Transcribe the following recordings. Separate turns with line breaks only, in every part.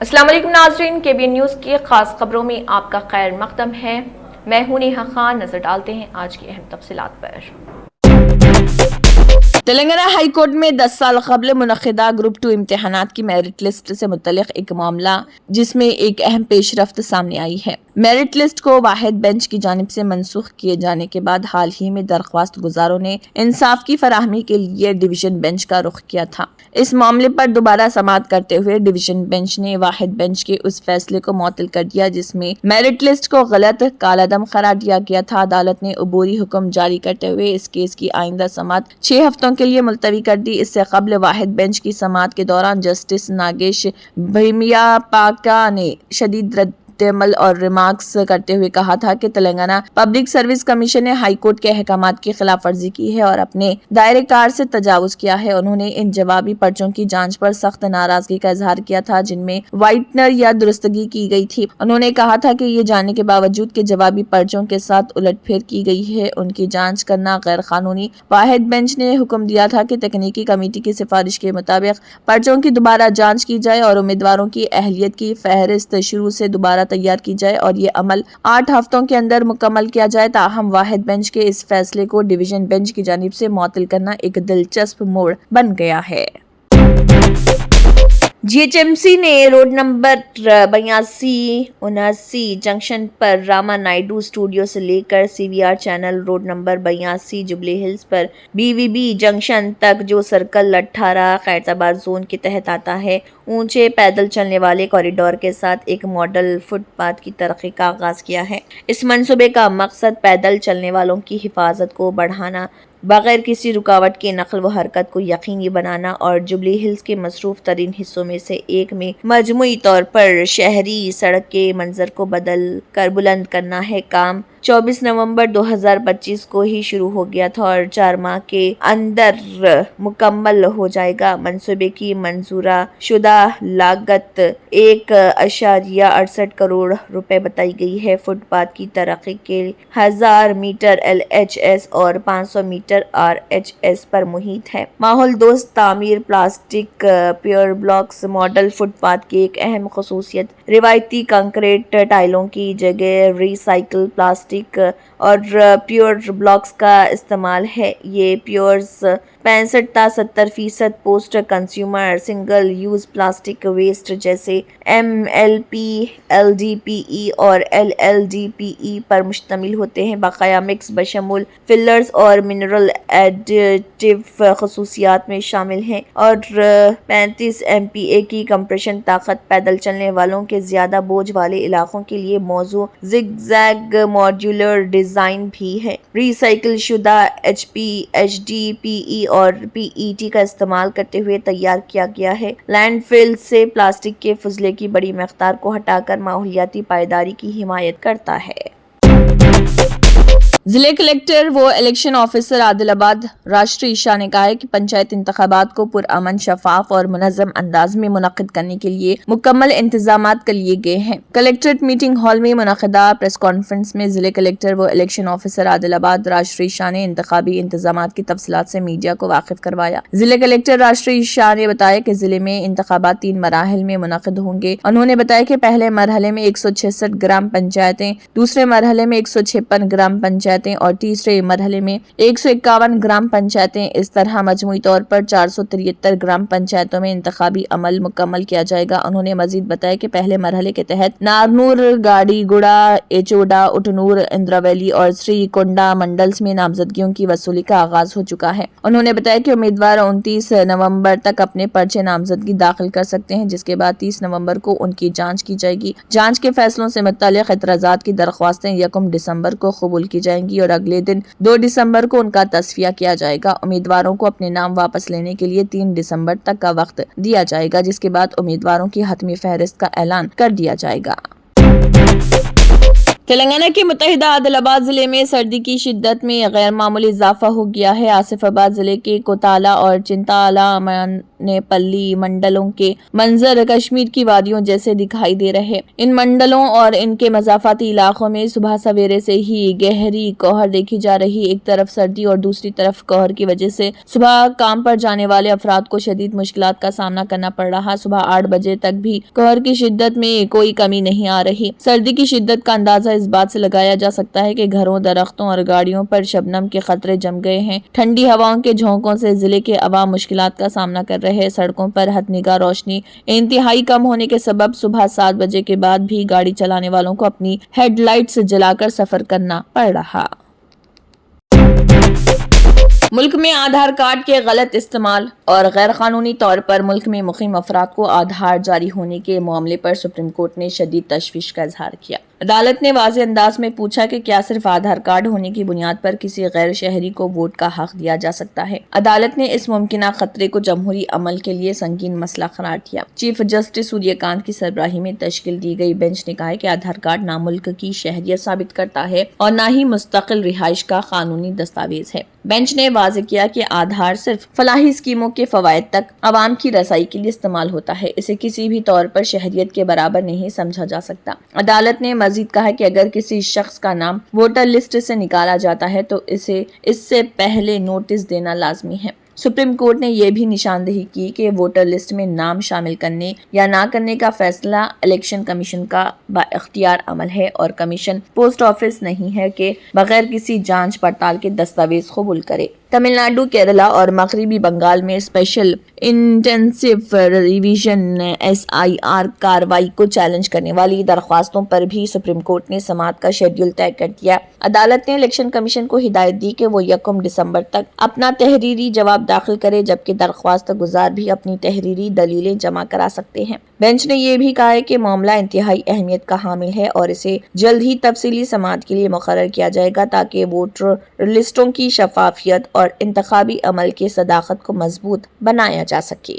अस्सलाम वालेकुम नाज़रीन, KBN न्यूज़ की खास खबरों में आपका खैर मक़दम है। मैं हूं नेहा खान। नजर डालते हैं आज की अहम तफसीलात पर।
तेलंगाना हाई कोर्ट में 10 साल कबल मुनक़िदा ग्रुप 2 इम्तिहानात की मेरिट लिस्ट से मुतल्लिक़ एक मामला जिसमें एक अहम पेशरफ्त सामने आई है। मेरिट लिस्ट को वाहिद बेंच की जानिब से मनसूख किए जाने के बाद हाल ही में दरख्वास्त गुजारों ने इंसाफ की फराहमी के लिए डिवीजन बेंच का रुख किया था। इस मामले पर दोबारा समाअत करते हुए डिवीजन बेंच ने वाहिद बेंच के उस फैसले को मुअत्तल कर दिया जिसमें मेरिट लिस्ट को गलत कालादम करार दिया गया था। अदालत ने अबूरी हुक्म जारी करते हुए इस केस की आइंदा समाअत 6 हफ्तों के लिए मुलतवी कर दी। इससे कबल वाहिद बेंच की समाअत के दौरान जस्टिस नागेश भीमियापाका ने शदीद रद्द-ए-अमल और रिमार्क्स करते हुए कहा था कि तेलंगाना पब्लिक सर्विस कमीशन ने हाई कोर्ट के अहकामात की खिलाफ वर्जी की है और अपने दायरे कार से तजावुज किया है। उन्होंने इन जवाबी पर्चों की जांच पर सख्त नाराजगी का इजहार किया था जिनमें व्हाइटनर या दुरुस्तगी की गई थी। उन्होंने कहा था कि ये जानने के बावजूद कि जवाबी पर्चों के साथ उलटफेर की गई है, उनकी जांच करना गैर कानूनी। वाहिद बेंच ने हुक्म दिया था कि तकनीकी कमेटी की सिफारिश के मुताबिक पर्चों की दोबारा जांच की जाए और उम्मीदवारों की अहलियत की फहरिस्त शुरू से दोबारा तैयार की जाए और ये अमल 8 हफ्तों के अंदर मुकम्मल किया जाए। ताहम वाहिद बेंच के इस फैसले को डिवीजन बेंच की जानिब से मुअत्तल करना एक दिलचस्प मोड़ बन गया है। GHMC ने रोड नंबर 82-79 जंक्शन पर रामा नायडू स्टूडियो से लेकर CVR channel road number 82 jubilee hills पर BVB जंक्शन तक जो सर्कल 18 खैरताबाद जोन के तहत आता है, ऊंचे पैदल चलने वाले कॉरिडोर के साथ एक मॉडल फुटपाथ की तरक्की का आगाज किया है। इस मंसूबे का मकसद पैदल चलने वालों की हिफाजत को बढ़ाना, बगैर किसी रुकावट के नकल व हरकत को यकीनी बनाना और जुबली हिल्स के मसरूफ तरीन हिस्सों में से एक में मजमूई तौर पर शहरी सड़क के मंजर को बदल कर बुलंद करना है। काम 24 नवंबर 2025 को ही शुरू हो गया था और 4 माह के अंदर मुकम्मल हो जाएगा। मंसूबे की मंजूरा शुदा लागत 1.68 करोड़ रुपए बताई गई है। फुटपाथ की तरक्की के 1000 मीटर LHS और 500 मीटर RHS पर मुहित है। माहौल दोस्त तामीर plastic paver blocks model footpath की एक अहम खसूसियत रिवायती कंक्रीट टाइलों की जगह रिसाइकल प्लास्टिक और प्योर ब्लॉक्स का इस्तेमाल है। ये प्योर्स 65 से 70% post consumer single use plastic waste जैसे MLP, LDPE और LLDPE पर मुश्तमिल होते हैं। बकाया मिक्स बशमूल फिलर्स और मिनरल एडिटिव खसूसियात में शामिल हैं और 35 MPa की कंप्रेशन ताकत पैदल चलने वालों के ज्यादा बोझ वाले इलाकों के लिए मौजू जिगजैग मॉड्यूलर डिजाइन भी है। रिसाइकिल शुदा HP, HDPE और PET का इस्तेमाल करते हुए तैयार किया गया है। लैंडफिल से प्लास्टिक के फजले की बड़ी मकदार को हटाकर माहौलियाती पायदारी की हिमायत करता है। जिले कलेक्टर व इलेक्शन ऑफिसर आदिलाबाद राष्ट्रीय ईशा ने कहा है कि पंचायत इंतखाबात को पुरअमन, शफाफ और मुनज़्ज़म अंदाज में मुनक़िद करने के लिए मुकम्मल इंतजामात कर लिए गए हैं। कलेक्ट्रेट मीटिंग हॉल में मुनक़िदा प्रेस कॉन्फ्रेंस में जिले कलेक्टर व इलेक्शन ऑफिसर आदिलाबाद राष्ट्रीय ईशा ने इंतखाबी इंतजामात की तफसीलात से मीडिया को वाकिफ करवाया। जिले कलेक्टर राष्ट्रीय ईशा ने बताया कि जिले में इंतखाबात 3 मराहिल में मुनक़िद होंगे। उन्होंने बताया कि पहले मरहले में 166 ग्राम पंचायतें, दूसरे मरहले में 156 ग्राम पंचायतें और तीसरे मरहले में 151 ग्राम पंचायतें। इस तरह मजमूई तौर पर 473 ग्राम पंचायतों में इंतखाबी अमल मुकम्मल किया जाएगा। उन्होंने मजीद बताया कि पहले मरहले के तहत नारनूर, गाड़ीगुड़ा, एचोडा, उटनूर, इंद्रावैली और श्रीकोंडा मंडल्स में नामजदगियों की वसूली का आगाज हो चुका है। उन्होंने बताया कि उम्मीदवार 29 नवंबर तक अपने पर्चे नामजदगी दाखिल कर सकते हैं, जिसके बाद 30 नवंबर को उनकी जांच की जाएगी। जांच के फैसलों से मुताल्लिक एतराजात की दरख्वास्तें 1 दिसंबर को कबूल की जाएंगी और अगले दिन 2 दिसंबर को उनका तस्फिया किया जाएगा। उम्मीदवारों को अपने नाम वापस लेने के लिए 3 दिसंबर तक का वक्त दिया जाएगा, जिसके बाद उम्मीदवारों की हतमी फहरिस्त का ऐलान कर दिया जाएगा। تلنگانہ کے متحدہ عادل آباد ضلع میں سردی کی شدت میں غیر معمولی اضافہ ہو گیا ہے۔ آصف آباد ضلع کے کوتالہ اور چنتالہ نے پلی منڈلوں کے منظر کشمیر کی وادیوں جیسے دکھائی دے رہے۔ ان منڈلوں اور ان کے مضافاتی علاقوں میں صبح سویرے سے ہی گہری کوہر دیکھی جا رہی۔ ایک طرف سردی اور دوسری طرف کوہر کی وجہ سے صبح کام پر جانے والے افراد کو شدید مشکلات کا سامنا کرنا پڑ رہا۔ صبح 8 بجے تک بھی کوہر کی شدت میں کوئی کمی نہیں آ رہی۔ سردی کی شدت کا اندازہ اس بات سے لگایا جا سکتا ہے کہ گھروں، درختوں اور گاڑیوں پر شبنم کے قطرے جم گئے ہیں۔ ٹھنڈی ہواؤں کے جھونکوں سے ضلع کے عوام مشکلات کا سامنا کر رہے۔ سڑکوں پر حد نگاہ روشنی انتہائی کم ہونے کے سبب صبح 7 بجے کے بعد بھی گاڑی چلانے والوں کو اپنی ہیڈ لائٹس جلا کر سفر کرنا پڑ رہا۔ ملک میں آدھار کارڈ کے غلط استعمال اور غیر قانونی طور پر ملک میں مقیم افراد کو آدھار جاری ہونے کے معاملے پر سپریم کورٹ نے شدید تشویش کا اظہار کیا۔ عدالت نے واضح انداز میں پوچھا کہ کیا صرف آدھار کارڈ ہونے کی بنیاد پر کسی غیر شہری کو ووٹ کا حق دیا جا سکتا ہے؟ عدالت نے اس ممکنہ خطرے کو جمہوری عمل کے لیے سنگین مسئلہ قرار دیا۔ چیف جسٹس سوریہ کانت کی سربراہی میں تشکیل دی گئی بینچ نے کہا کہ آدھار کارڈ نہ ملک کی شہریت ثابت کرتا ہے اور نہ ہی مستقل رہائش کا قانونی دستاویز ہے۔ بینچ نے واضح کیا کہ آدھار صرف فلاحی اسکیموں کے فوائد تک عوام کی رسائی کے لیے استعمال ہوتا ہے، اسے کسی بھی طور پر شہریت کے برابر نہیں سمجھا جا سکتا۔ عدالت نے مزید کہا کہ اگر کسی شخص کا نام ووٹر لسٹ سے نکالا جاتا ہے تو اسے اس سے پہلے نوٹس دینا لازمی ہے۔ سپریم کورٹ نے یہ بھی نشاندہی کی کہ ووٹر لسٹ میں نام شامل کرنے یا نہ کرنے کا فیصلہ الیکشن کمیشن کا بااختیار عمل ہے اور کمیشن پوسٹ آفس نہیں ہے کہ بغیر کسی جانچ پڑتال کے دستاویز قبول کرے۔ تمل ناڈو، کیرلا اور مغربی بنگال میں اسپیشل انٹینسیو ریویژن SIR کارروائی کو چیلنج کرنے والی درخواستوں پر بھی سپریم کورٹ نے سماعت کا شیڈول طے کر دیا۔ عدالت نے الیکشن کمیشن کو ہدایت دی کہ وہ 1 دسمبر تک اپنا تحریری جواب داخل کرے، جبکہ درخواست گزار بھی اپنی تحریری دلیلیں جمع کرا سکتے ہیں۔ بینچ نے یہ بھی کہا ہے کہ معاملہ انتہائی اہمیت کا حامل ہے اور اسے جلد ہی تفصیلی سماعت کے لیے مقرر کیا جائے گا تاکہ ووٹر لسٹوں کی شفافیت اور انتخابی عمل کی صداقت کو مضبوط بنایا جا سکے۔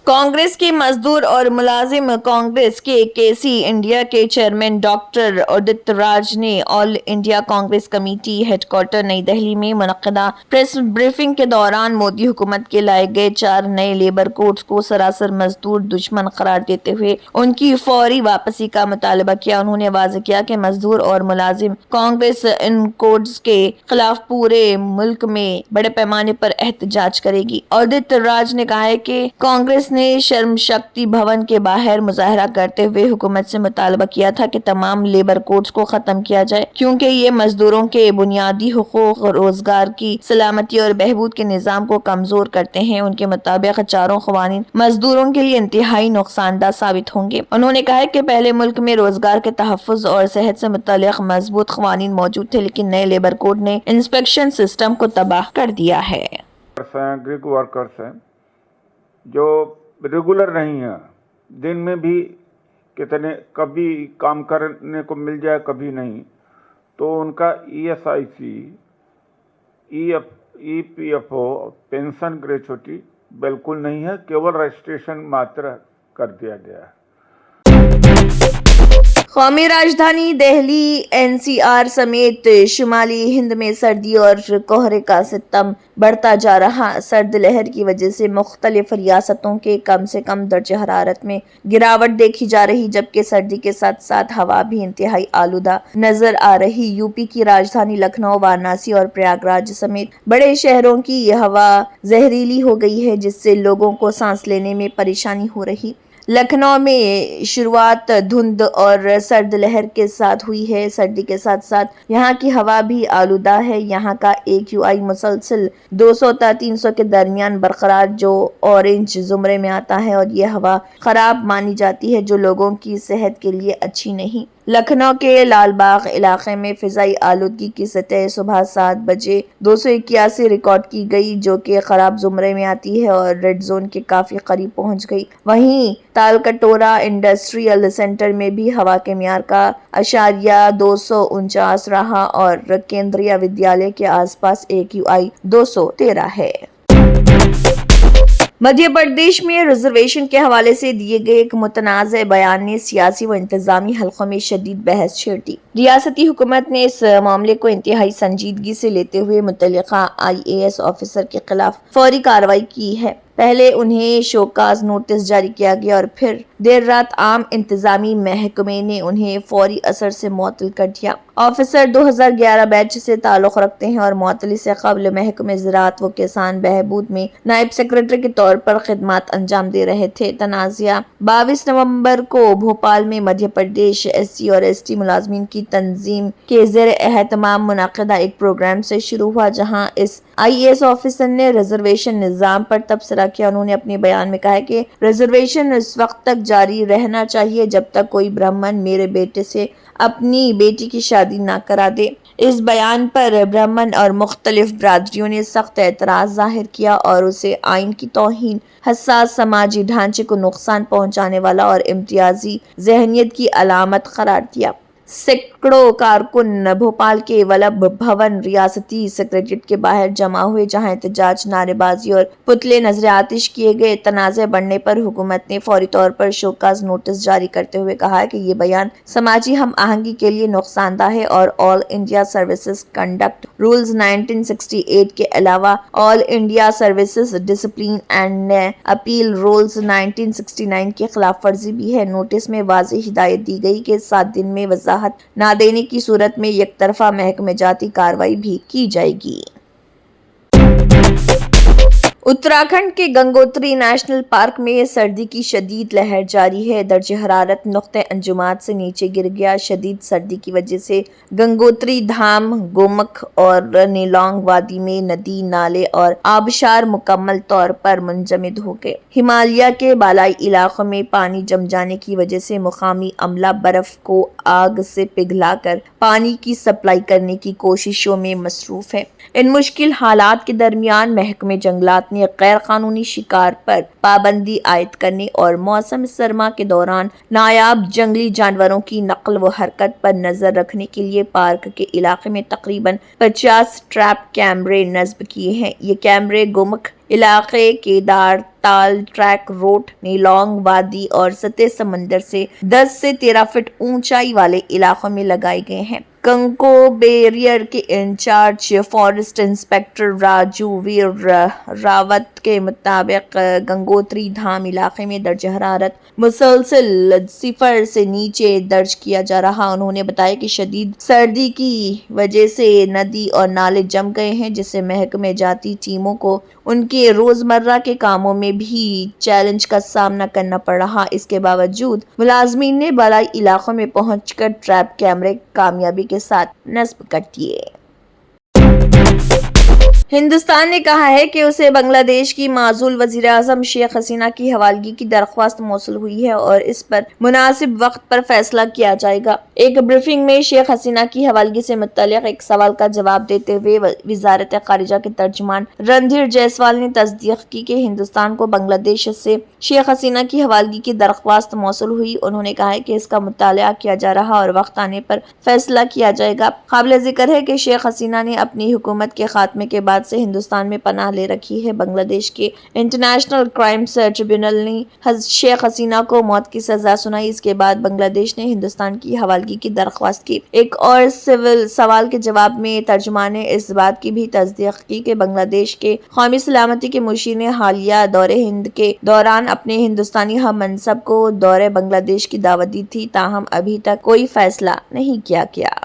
کانگریس کے مزدور اور ملازم کانگریس کے KC انڈیا کے چیئرمین ڈاکٹر ادت راج نے all India Congress committee headquarter نئی دہلی میں منعقدہ پریس بریفنگ کے دوران مودی حکومت کے لائے گئے 4 نئے لیبر کوڈز کو سراسر مزدور دشمن قرار دیتے ہوئے ان کی فوری واپسی کا مطالبہ کیا۔ انہوں نے واضح کیا کہ مزدور اور ملازم کانگریس ان کوڈز کے خلاف پورے ملک میں بڑے پیمانے پر احتجاج کرے گی۔ ادت راج نے کہا ہے کہ کانگریس نے شرم شکتی بھون کے باہر مظاہرہ کرتے ہوئے حکومت سے مطالبہ کیا تھا کہ تمام لیبر کوڈز کو ختم کیا جائے کیونکہ یہ مزدوروں کے بنیادی حقوق، روزگار کی سلامتی اور بہبود کے نظام کو کمزور کرتے ہیں۔ ان کے مطابق چاروں قوانین مزدوروں کے لیے انتہائی نقصان دہ ثابت ہوں گے۔ انہوں نے کہا کہ پہلے ملک میں روزگار کے تحفظ اور صحت سے متعلق مضبوط قوانین موجود تھے، لیکن نئے لیبر کوڈ نے انسپیکشن سسٹم کو تباہ کر دیا ہے۔
گریگ ورکرز ہیں جو ریگولر نہیں ہے، دن میں بھی کتنے کبھی کام کرنے کو مل جائے کبھی نہیں، تو ان کا ESIC EPFO پینشن گریچوٹی بالکل نہیں ہے، کیول رجسٹریشن ماتر کر دیا گیا ہے۔
قومی راجدھانی دہلی NCR سمیت شمالی ہند میں سردی اور کہرے کا ستم بڑھتا جا رہا۔ سرد لہر کی وجہ سے مختلف ریاستوں کے کم سے کم درجہ حرارت میں گراوٹ دیکھی جا رہی، جبکہ سردی کے ساتھ ساتھ ہوا بھی انتہائی آلودہ نظر آ رہی۔ UP کی راجدھانی لکھنؤ، وارانسی اور پریاگ راج سمیت بڑے شہروں کی یہ ہوا زہریلی ہو گئی ہے، جس سے لوگوں کو سانس لینے میں پریشانی ہو رہی۔ لکھنؤ میں شروعات دھند اور سرد لہر کے ساتھ ہوئی ہے۔ سردی کے ساتھ ساتھ یہاں کی ہوا بھی آلودہ ہے۔ یہاں کا AQI مسلسل 200 تا 300 کے درمیان برقرار، جو اورنج زمرے میں آتا ہے، اور یہ ہوا خراب مانی جاتی ہے جو لوگوں کی صحت کے لیے اچھی نہیں۔ لکھنؤ کے لال باغ علاقے میں فضائی آلودگی کی سطح صبح 7 بجے 281 ریکارڈ کی گئی، جو کہ خراب زمرے میں آتی ہے اور ریڈ زون کے کافی قریب پہنچ گئی۔ وہیں تالکٹورا انڈسٹریل سینٹر میں بھی ہوا کے معیار کا اشاریہ 249 رہا اور کیندریہ ودیالیہ کے آس پاس AQI 213 ہے۔ मध्य प्रदेश में रिजर्वेशन के हवाले से दिए गए एक मुतनाज़ बयान ने सियासी व इंतजामी हलकों में शदीद बहस छेड़ दी। रियासती हुकूमत ने इस मामले को इंतहाई संजीदगी से लेते हुए मुतल्लिका IAS ऑफिसर के खिलाफ फौरी कार्रवाई की है। पहले उन्हें शोकाज नोटिस जारी किया गया और फिर देर रात आम इंतजामी महकमे ने उन्हें फौरी असर से मुअत्तल कर दिया। ऑफिसर 2011 बैच से ताल्लुक़ रखते हैं और मुअत्तली से कबल महकमे ज़राअत व किसान बहबूद में नायब सेक्रेटरी के तौर पर खिदमत अंजाम दे रहे थे। तनाज़ा 22 नवंबर को भोपाल में मध्य प्रदेश SC और ST मुलाजमीन की तंजीम के ज़ेर एहतमाम मुनक़दा एक प्रोग्राम से शुरू हुआ, जहाँ इस IAS ऑफिसर ने रिजर्वेशन निज़ाम पर तबसरा किया। उन्होंने अपने बयान में कहा है कि रिजर्वेशन इस वक्त तक जारी रहना चाहिए जब तक कोई ब्राह्मण मेरे बेटे से अपनी बेटी की शादी ना करा दे। इस बयान पर ब्राह्मण और मुख्तलिफ बरादरियों ने सख्त एतराज़ जाहिर किया और उसे आइन की तौहीन, हसास समाजी ढांचे को नुकसान पहुंचाने वाला और इम्तियाजी जहनियत की अलामत करार दिया। सैकड़ों कारकुन भोपाल के वल्लभ भवन रियासती सेक्रेटेरिएट के बाहर जमा हुए, जहां एहतजाज, नारेबाजी और पुतले नजर आतिश किए गए। तनाज़े बढ़ने पर हुकूमत ने फौरी तौर पर शोकाज नोटिस जारी करते हुए कहा है कि ये बयान समाजी हम आहंगी के लिए नुकसानदा है और all India services conduct rules 1968 के अलावा all India services discipline and appeal rules 1969 की खिलाफ वर्जी भी है। नोटिस में वाज़ेह हिदायत दी गई कि 7 दिन में वज़ाहत ना देने की सूरत में एक तरफा महकमे जाती कार्रवाई भी की जाएगी। उत्तराखंड के गंगोत्री नेशनल पार्क में सर्दी की शदीद लहर जारी है। दर्जे हरारत नुक्ते अंजुमात से नीचे गिर गया। शदीद सर्दी की वजह से गंगोत्री धाम, गोमख और नीलोंग वादी में नदी, नाले और आबशार मुकम्मल तौर पर मुंजमद हो गए। हिमालय के बालाई इलाकों में पानी जम जाने की वजह से मुकामी अमला बर्फ को आग से पिघलाकर पानी की सप्लाई करने की कोशिशों में मसरूफ है। इन मुश्किल हालात के दरमियान महकमे जंगलात ने गैर कानूनी शिकार पर पाबंदी आयद करने और मौसम सरमा के दौरान नायाब जंगली जानवरों की नकल व हरकत पर नजर रखने के लिए पार्क के इलाके में तकरीबन 50 ट्रैप कैमरे नस्ब किए हैं। ये कैमरे गोमुख इलाके, केदार ताल, ट्रैक रोड, नीलोंग वादी और सतह समंदर से 10 से 13 फीट ऊंचाई वाले इलाकों में लगाए गए हैं। कंको बैरियर के इंचार्ज फॉरेस्ट इंस्पेक्टर राजू वीर रावत के मुताबिक गंगोत्री धाम इलाके में दर्ज हरारत मुसलसल 0 से नीचे दर्ज किया जा रहा। उन्होंने बताया कि शदीद सर्दी की वजह से नदी और नाले जम गए हैं, जिससे महकमे जाती टीमों को उनके रोजमर्रा के कामों में भी चैलेंज का सामना करना पड़ रहा। इसके बावजूद मुलाजमीन ने बालाई इलाकों में पहुंचकर ट्रैप कैमरे कामयाबी के साथ नस्ब कर दिए। हिंदुस्तान ने कहा है कि उसे बांग्लादेश की माजूल वजीर आजम शेख हसीना की हवालगी की दरख्वास्त मौसूल हुई है और इस पर मुनासिब वक्त पर फैसला किया जाएगा। एक ब्रीफिंग में शेख हसीना की हवालगी से मुत्तल्लिक़ एक सवाल का जवाब देते हुए वजारत खारिजा के तर्जुमान रणधीर जायसवाल ने तस्दीक की कि हिंदुस्तान को बांग्लादेश से शेख हसीना की हवालगी की दरख्वास्त मौसूल हुई। उन्होंने कहा है कि इसका मुताला किया जा रहा और वक्त आने पर फैसला किया जाएगा। काबिल जिक्र है कि शेख हसीना ने अपनी हुकूमत के खात्मे के बाद से हिंदुस्तान में पनाह ले रखी है। बांग्लादेश के इंटरनेशनल क्राइम्स ट्रिब्यूनल ने शेख हसीना को मौत की सजा सुनाई। इसके बाद बांग्लादेश ने हिंदुस्तान की हवालगी की दरख्वास्त की। एक और सिविल सवाल के जवाब में तर्जुमान ने इस बात की भी तस्दीक की कि बांग्लादेश के कौमी सलामती के मुशीर ने हालिया दौरे हिंद के दौरान अपने हिंदुस्तानी हम मनसब को दौरे बांग्लादेश की दावत दी थी, ताहम अभी तक कोई फैसला नहीं किया गया।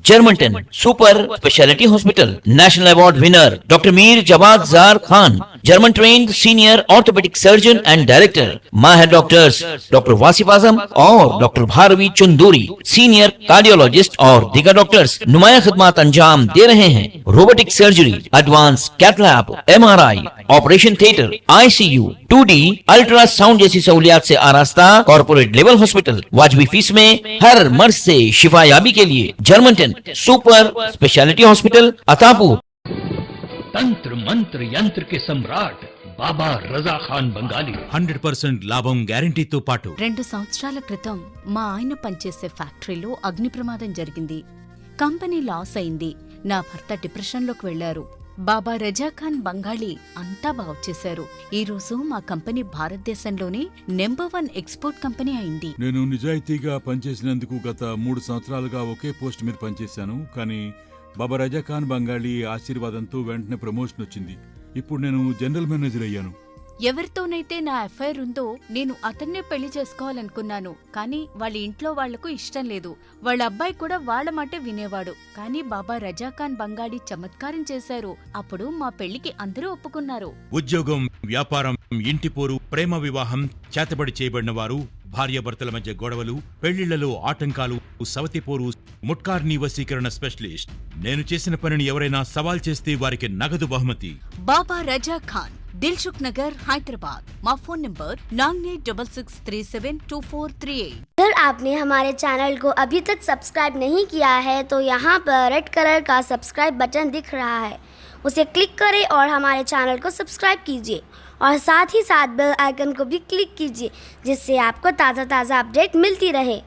जर्मनटन super speciality hospital national award winner doctor Mir Jawad Jar Khan, German trained senior orthopaedic surgeon and director, माहिर डॉक्टर्स डॉक्टर वासिफ आजम और doctor Bharvi Chanduri, senior cardiologist और दीगर डॉक्टर्स नुमाया खिदमत अंजाम दे रहे हैं। Robotic surgery, advance cath lab, MRI, operation theatre, ICU, 2D ultrasound जैसी सहूलियात से आरास्ता कॉर्पोरेट लेवल हॉस्पिटल। वाजबी फीस में हर मर्ज से शिफायाबी के लिए Germanton super speciality hospital Attapur.
तंत्र मंत्र यंत्र के सम्राट బాబా రజా ఖాన్ బంగాలి
100% లాభం గ్యారెంటీతో పాటు
2 సంవత్సరాల క్రితం మా ఆయన పనిచేసే ఫ్యాక్టరీలో అగ్ని ప్రమాదం జరిగింది. కంపెనీ లాస్ అయింది. నా భర్త డిప్రెషన్లోకి వెళ్లారు. బాబా రజా ఖాన్ బంగాళీ అంతా బాగు చేశారు. ఈ రోజు మా కంపెనీ భారతదేశంలోనే #1 ఎక్స్పోర్ట్ కంపెనీ అయింది.
నేను నిజాయితీగా పనిచేసినందుకు గత 3 సంవత్సరాలుగా ఒకే పోస్ట్ మీద పనిచేశాను. కానీ బాబా రజా ఖాన్ బంగాళీ ఆశీర్వాదంతో వెంటనే ప్రమోషన్ వచ్చింది. ఇప్పుడు నేను జనరల్ మేనేజర్ అయ్యాను.
ఎవరితోనైతే నా అఫైర్ ఉందో నేను అతన్నే పెళ్లి చేసుకోవాలనుకున్నాను. కానీ వాళ్ళ ఇంట్లో వాళ్లకు ఇష్టం లేదు. వాళ్ళ అబ్బాయి కూడా వాళ్ళ మాటే వినేవాడు. కానీ బాబా రజా ఖాన్ బంగాళీ చమత్కారం చేశారు. అప్పుడు మా పెళ్లికి అందరూ ఒప్పుకున్నారు.
ఉద్యోగం, వ్యాపారం, ఇంటి పోరు, ప్రేమ వివాహం, చేతబడి చేయబడిన వారు, భార్యాభర్తల మధ్య గొడవలు, పెళ్లిళ్లలో ఆటంకాలు, సవతిపోరు, ముట్కార్నీ వశీకరణ స్పెషలిస్ట్. నేను చేసిన పనిని ఎవరైనా సవాల్ చేస్తే వారికి నగదు బహుమతి.
బాబా రజా ఖాన్, दिलसुख नगर, हैदराबाद। माँ फोन नंबर 9866372438।
अगर आपने हमारे चैनल को अभी तक सब्सक्राइब नहीं किया है तो यहाँ पर रेड कलर का सब्सक्राइब बटन दिख रहा है, उसे क्लिक करें और हमारे चैनल को सब्सक्राइब कीजिए और साथ ही साथ बेल आइकन को भी क्लिक कीजिए, जिससे आपको ताज़ा अपडेट मिलती रहे।